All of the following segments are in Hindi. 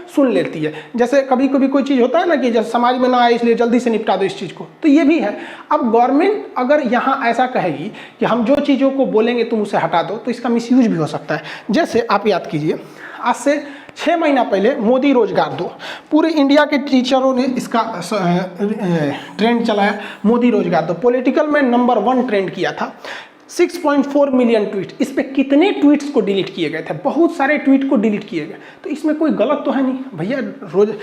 सुन लेती है। जैसे कभी कभी कोई चीज़ होता है ना कि जैसे समाज में ना आए इसलिए जल्दी से निपटा दो इस चीज़ को, तो ये भी है। अब गवर्नमेंट अगर यहाँ ऐसा कहेगी कि हम जो चीज़ों को बोलेंगे तुम उसे हटा दो, तो इसका मिसयूज भी हो सकता है। जैसे आप याद कीजिए, आज से 6 महीना पहले मोदी रोजगार दो, पूरे इंडिया के टीचरों ने इसका ट्रेंड चलाया, मोदी रोजगार दो, पॉलिटिकल में नंबर 1 ट्रेंड किया था। 6.4 मिलियन ट्वीट, इस पे कितने ट्वीट्स को डिलीट किए गए थे, बहुत सारे ट्वीट को डिलीट किए गए। तो इसमें कोई गलत तो है नहीं भैया, रोज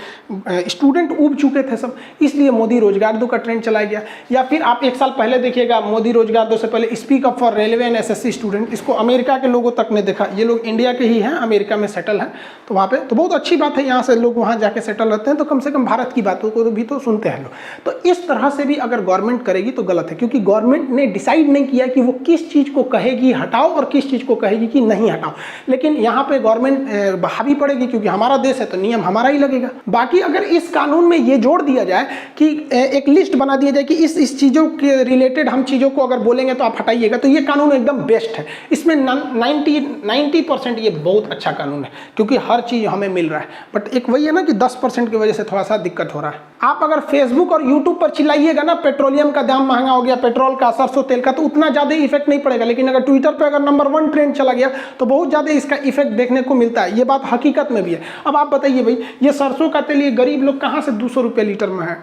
स्टूडेंट उब चुके थे सब, इसलिए मोदी रोजगार दो का ट्रेंड चलाया गया। या फिर आप 1 साल पहले देखिएगा, मोदी रोजगार दो से पहले speak up for railway and SSC student, इसको अमेरिका के लोगों तक ने देखा। ये लोग इंडिया के ही हैं, अमेरिका में सेटल हैं, तो वहाँ पे तो बहुत अच्छी बात है, यहाँ से लोग वहाँ जाके सेटल रहते हैं, तो कम से कम भारत की बातों को भी तो सुनते हैं लोग। तो इस तरह से भी अगर गवर्नमेंट करेगी तो गलत है, क्योंकि गवर्नमेंट ने डिसाइड नहीं किया कि वो किस चीज़ को कहेगी हटाओ और किस चीज़ को कहेगी कि नहीं हटाओ। लेकिन यहाँ पे गवर्नमेंट हावी पड़ेगी, क्योंकि हमारा देश है तो नियम हमारा ही लगेगा। बाकी अगर इस कानून में ये जोड़ दिया जाए कि एक लिस्ट बना दिया जाए कि इस चीज़ों के रिलेटेड हम चीज़ों को अगर बोलेंगे तो आप हटाइएगा, तो ये कानून एकदम बेस्ट है। इसमें 90% ये बहुत अच्छा कानून है, क्योंकि हर चीज़ हमें मिल रहा है। बट एक वही है ना कि 10% की वजह से थोड़ा सा दिक्कत हो रहा है। आप अगर फेसबुक और यूट्यूब पर चिल्लाइएगा ना पेट्रोलियम का दाम महंगा हो गया, पेट्रोल का, सरसों तेल का, तो उतना ज़्यादा इफेक्ट नहीं पड़ेगा। लेकिन अगर ट्विटर पे अगर नंबर 1 ट्रेंड चला गया तो बहुत ज़्यादा इसका इफेक्ट देखने को मिलता है। ये बात हकीकत में भी है। अब आप बताइए भाई, ये सरसों का तेल ये गरीब लोग कहाँ से 200 रुपये लीटर में है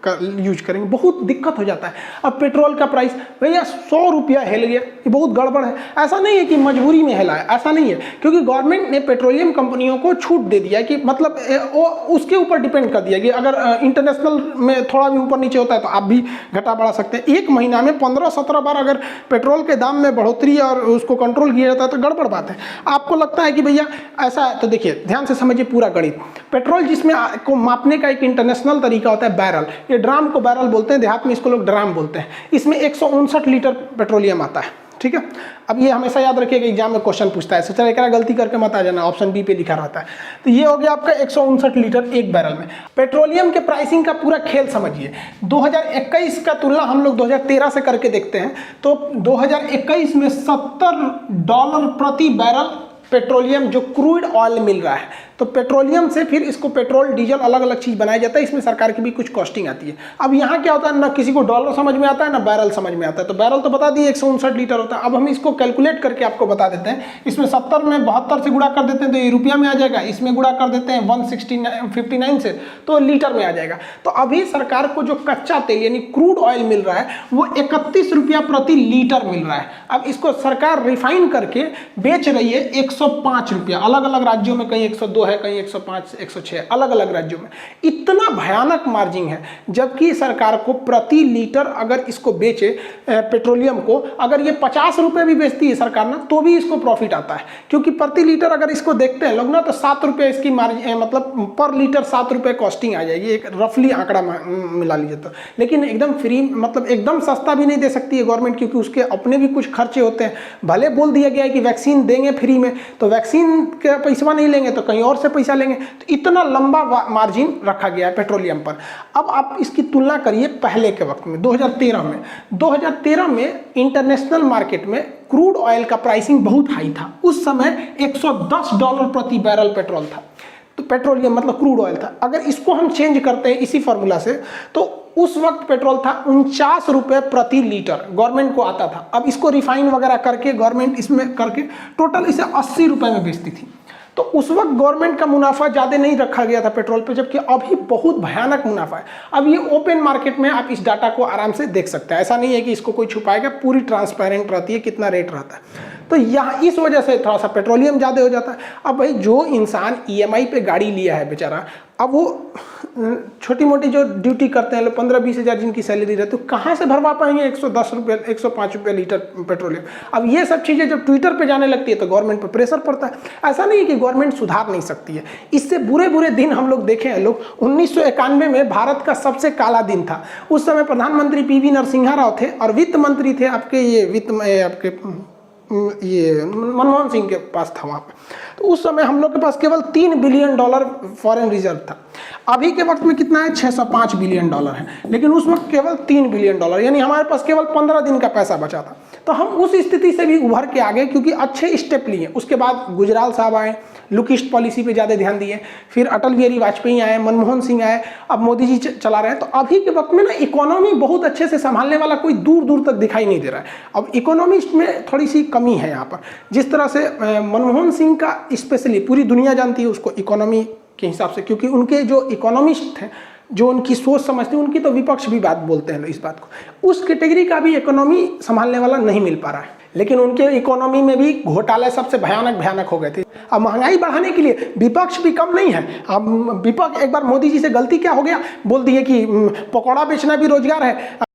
का यूज करेंगे, बहुत दिक्कत हो जाता है। अब पेट्रोल का प्राइस भैया 100 रुपया हिल गया, ये बहुत गड़बड़ है। ऐसा नहीं है कि मजबूरी में हिला है, ऐसा नहीं है, क्योंकि गवर्नमेंट ने पेट्रोलियम कंपनियों को छूट दे दिया है कि मतलब वो उसके ऊपर डिपेंड कर दिया कि अगर इंटरनेशनल में थोड़ा भी ऊपर नीचे होता है तो आप भी घटा बढ़ा सकते हैं। एक महीना में 15-17 बार अगर पेट्रोल के दाम में बढ़ोतरी और उसको कंट्रोल किया जाता है तो गड़बड़ बात है। आपको लगता है कि भैया ऐसा है, तो देखिए ध्यान से समझिए पूरा गणित। पेट्रोल जिसमें को मापने का एक इंटरनेशनल तरीका होता है बैरल, ये ड्राम को बैरल बोलते हैं, देहात में इसको लोग ड्राम बोलते हैं। इसमें 159 लीटर पेट्रोलियम आता है, ठीक है। अब ये हमेशा याद रखिएगा, एग्जाम में क्वेश्चन पूछता है, सोचा एक गलती करके मत आ जाना, ऑप्शन बी पे लिखा रहता है। तो ये हो गया आपका 159 लीटर एक बैरल में। पेट्रोलियम के प्राइसिंग का पूरा खेल समझिए। 2021 का तुलना हम लोग 2013 से करके देखते हैं, तो 2021 में $70 प्रति बैरल पेट्रोलियम जो क्रूड ऑयल मिल रहा है। तो पेट्रोलियम से फिर इसको पेट्रोल डीजल अलग अलग चीज़ बनाया जाता है, इसमें सरकार की भी कुछ कॉस्टिंग आती है। अब यहाँ क्या होता है, ना किसी को डॉलर समझ में आता है ना बैरल समझ में आता है। तो बैरल तो बता दिए 159 लीटर होता है। अब हम इसको कैलकुलेट करके आपको बता देते हैं। इसमें 70 में 72 से गुणा कर देते हैं तो ये रुपया में आ जाएगा, इसमें गुणा कर देते हैं 159 से तो लीटर में आ जाएगा। तो अभी सरकार को जो कच्चा तेल यानी क्रूड ऑयल मिल रहा है वो 31 रुपया प्रति लीटर मिल रहा है। अब इसको सरकार रिफाइन करके बेच रही है 105 रुपया, अलग अलग राज्यों में कहीं 102 है, कहीं 105 106, अलग अलग राज्यों में। इतना भयानक मार्जिन है, जबकि सरकार को प्रति लीटर अगर इसको बेचे पेट्रोलियम को, अगर ये 50 रुपये भी बेचती है सरकार ना, तो भी इसको प्रॉफिट आता है। क्योंकि प्रति लीटर अगर इसको देखते हैं लोग ना, तो 7 रुपये इसकी मार्जिन, मतलब पर लीटर 7 रुपये कॉस्टिंग आ जाएगी, एक रफली आंकड़ा मिला लीजिए तो। लेकिन एकदम फ्री, मतलब एकदम सस्ता भी नहीं दे सकती है गवर्नमेंट, क्योंकि उसके अपने भी कुछ खर्चे होते हैं। भले बोल दिया गया है कि वैक्सीन देंगे फ्री में, तो वैक्सीन का पैसा नहीं लेंगे तो कहीं और से पैसा लेंगे। तो इतना लंबा मार्जिन रखा गया है पेट्रोलियम पर। अब आप इसकी तुलना करिए पहले के वक्त में, 2013 में इंटरनेशनल मार्केट में क्रूड ऑयल का प्राइसिंग बहुत हाई था। उस समय $110 प्रति बैरल पेट्रोल था, तो पेट्रोलियम मतलब क्रूड ऑयल था। अगर इसको हम चेंज करते हैं इसी फॉर्मूला से, तो उस वक्त पेट्रोल था 49 रुपये प्रति लीटर, गवर्नमेंट को आता था। अब इसको रिफाइन वगैरह करके गवर्नमेंट इसमें करके टोटल इसे 80 रुपये में बेचती थी। तो उस वक्त गवर्नमेंट का मुनाफा ज़्यादा नहीं रखा गया था पेट्रोल पे, जबकि अभी बहुत भयानक मुनाफा है। अब ये ओपन मार्केट में आप इस डाटा को आराम से देख सकते हैं, ऐसा नहीं है कि इसको कोई छुपाएगा, पूरी ट्रांसपेरेंट रहती है कितना रेट रहता है। तो यहाँ इस वजह से थोड़ा सा पेट्रोलियम ज़्यादा हो जाता है। अब भाई जो इंसान EMI पे गाड़ी लिया है बेचारा, अब वो छोटी मोटी जो ड्यूटी करते हैं लोग, 15-20 हज़ार जिनकी सैलरी रहती है, तो कहाँ से भरवा पाएंगे 110 रुपये 105 रुपये लीटर पेट्रोलियम। अब ये सब चीज़ें जब ट्विटर पे जाने लगती है तो गवर्नमेंट पर प्रेशर पड़ता है। ऐसा नहीं है कि गवर्नमेंट सुधार नहीं सकती है, इससे बुरे बुरे दिन हम लोग देखे हैं। लोग 1991 में भारत का सबसे काला दिन था। उस समय प्रधानमंत्री PV नरसिम्हा राव थे और वित्त मंत्री थे आपके ये मनमोहन सिंह के पास था वहाँ पे। तो उस समय हम लोग के पास केवल $3 बिलियन फॉरेन रिजर्व था। अभी के वक्त में कितना है, $605 बिलियन है, लेकिन उस वक्त केवल $3 बिलियन, यानी हमारे पास केवल 15 दिन का पैसा बचा था। तो हम उस स्थिति से भी उभर के आ गए क्योंकि अच्छे स्टेप लिए। उसके बाद गुजराल साहब आए, लुकिस्ट पॉलिसी पे ज़्यादा ध्यान दिए, फिर अटल बिहारी वाजपेयी आए, मनमोहन सिंह आए, अब मोदी जी चला रहे हैं। तो अभी के वक्त में ना इकोनॉमी बहुत अच्छे से संभालने वाला कोई दूर दूर तक दिखाई नहीं दे रहा है। अब इकोनॉमिस्ट में थोड़ी सी कमी है यहाँ पर। जिस तरह से मनमोहन सिंह का स्पेशली पूरी दुनिया जानती है उसको इकोनॉमी के हिसाब से, क्योंकि उनके जो इकोनॉमिस्ट हैं, जो उनकी सोच समझते हैं, उनकी तो विपक्ष भी बात बोलते हैं इस बात को। उस कैटेगरी का भी इकोनॉमी संभालने वाला नहीं मिल पा रहा है। लेकिन उनके इकोनॉमी में भी घोटाले सबसे भयानक हो गए थे। अब महंगाई बढ़ाने के लिए विपक्ष भी कम नहीं है। अब विपक्ष एक बार मोदी जी से गलती क्या हो गया, बोल दिए कि पकौड़ा बेचना भी रोजगार है।